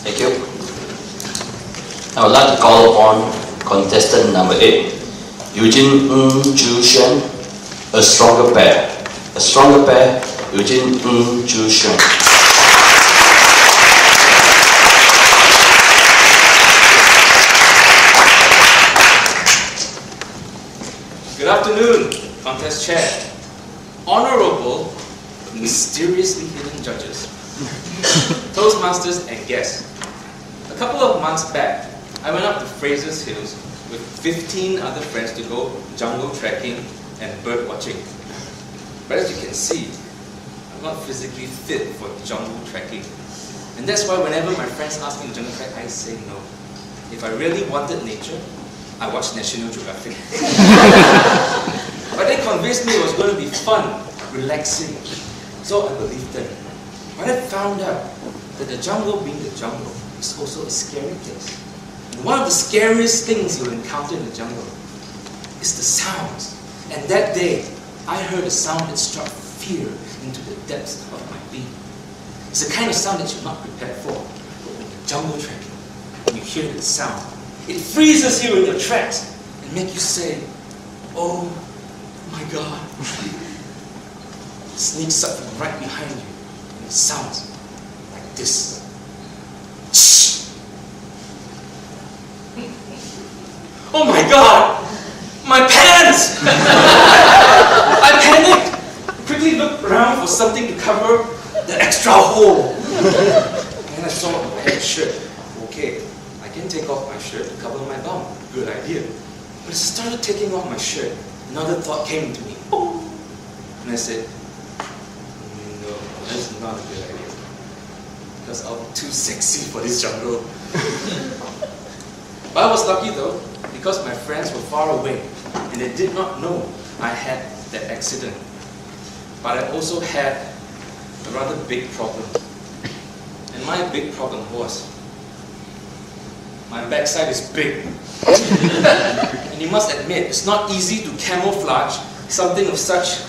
Thank you. I would like to call upon contestant number 8, Eugene Ju Xuan, a stronger pair. A stronger pair, Eugene Ju Xuan. Good afternoon, contest chair, honorable, mysteriously hidden judges, Toastmasters and guests. A couple of months back, I went up to Fraser's Hills with 15 other friends to go jungle trekking and bird watching. But as you can see, I'm not physically fit for jungle trekking. And that's why whenever my friends ask me to jungle trek, I say no. If I really wanted nature, I watched National Geographic. But they convinced me it was going to be fun, relaxing. So I believed them. But I found out that the jungle being the jungle is also a scary place. And one of the scariest things you'll encounter in the jungle is the sounds. And that day, I heard a sound that struck fear into the depths of my being. It's the kind of sound that you're not prepared for. But when you're jungle trekking, when you hear the sound, it freezes you in your tracks and make you say, "Oh my God." It sneaks up from right behind you and it sounds like this. Oh my God! My pants! I panicked! Quickly looked around for something to cover the extra hole. And I saw my head shirt. Okay, I can take off my shirt to cover my bum. Good idea. But as I started taking off my shirt, another thought came to me. And I said, no, that's not a good idea. Because I'm too sexy for this jungle. But I was lucky though, because my friends were far away and they did not know I had that accident. But I also had a rather big problem. And my big problem was, my backside is big. And you must admit, it's not easy to camouflage something of such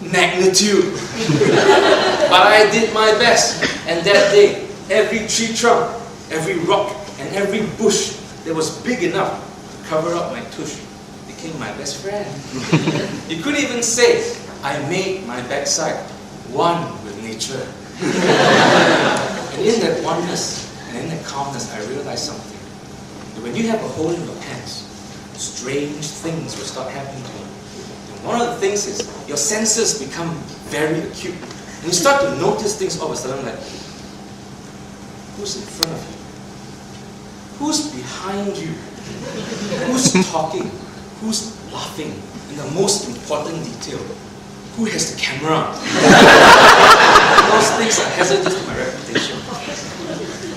magnitude. But I did my best. And that day, every tree trunk, every rock, and every bush that was big enough to cover up my tush became my best friend. You could even say, I made my backside one with nature. And in that oneness, and in that calmness, I realized something. That when you have a hole in your pants, strange things will start happening to you. And one of the things is, your senses become very acute. And you start to notice things all of a sudden like, who's in front of you? Who's behind you? Who's talking? Who's laughing? And the most important detail, who has the camera? Those things are hazardous to my reputation.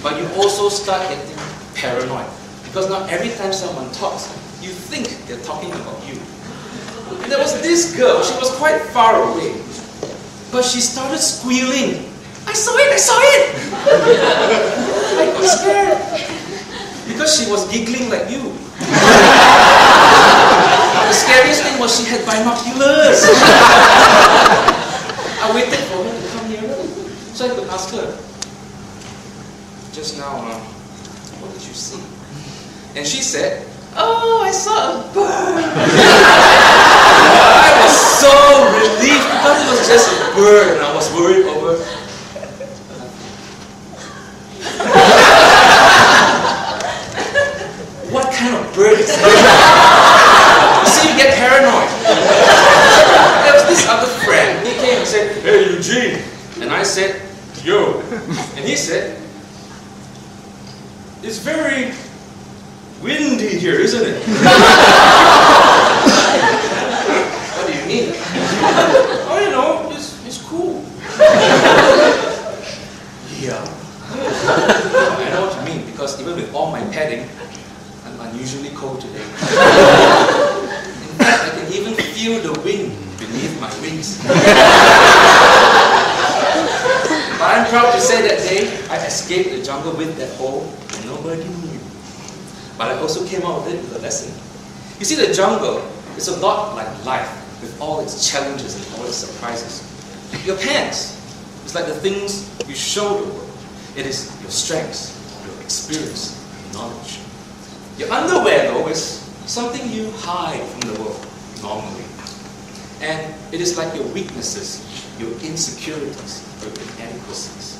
But you also start getting paranoid. Because now every time someone talks, you think they're talking about you. And there was this girl, she was quite far away. But she started squealing. I saw it, I saw it! I got scared. Because she was giggling like you. The scariest thing was she had binoculars. I waited for her to come nearer so I could ask her, just now, what did you see? And she said, oh, I saw a bird. I was so relieved because it was just a bird and I was worried over what kind of bird is that? You see, you get paranoid. There was this other friend. He came and said, hey, Eugene. And I said, yo. And he said, it's very windy here, isn't it? What do you mean? Oh, you know, it's cool. Yeah. I know what you mean, because even with all my padding, I'm unusually cold today. In fact, I can even feel the wind beneath my wings. But I'm proud to say that day, I escaped the jungle with that hole, and nobody knew. But I also came out of it with a lesson. You see, the jungle is a lot like life, with all its challenges and all its surprises. Your pants is like the things you show the world. It is your strengths, your experience, your knowledge. Your underwear, though, is something you hide from the world, normally. And it is like your weaknesses, your insecurities, your inadequacies.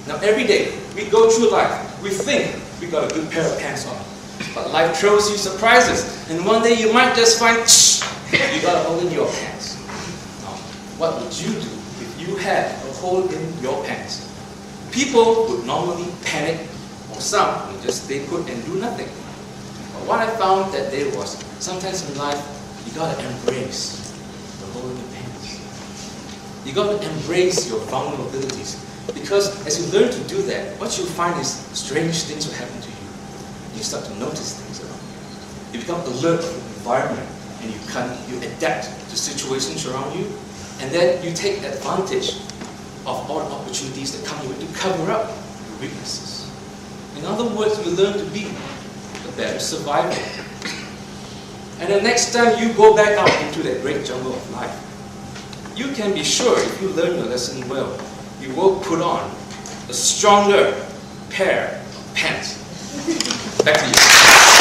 Now every day, we go through life, we think we got a good pair of pants on. But life throws you surprises, and one day you might just find, you got a hole in your pants. Now, what would you do if you had a hole in your pants? People would normally panic, or some would just stay put and do nothing. But what I found that day was, sometimes in life, you gotta embrace the hole in your pants. You gotta embrace your vulnerabilities. Because as you learn to do that, what you find is strange things will happen to you. You start to notice things around you. You become alert to the environment, and you adapt to situations around you, and then you take advantage of all the opportunities that come your way to cover up your weaknesses. In other words, you learn to be a better survivor. And the next time you go back out into that great jungle of life, you can be sure if you learn your lesson well, you will put on a stronger pair of pants. Back to you.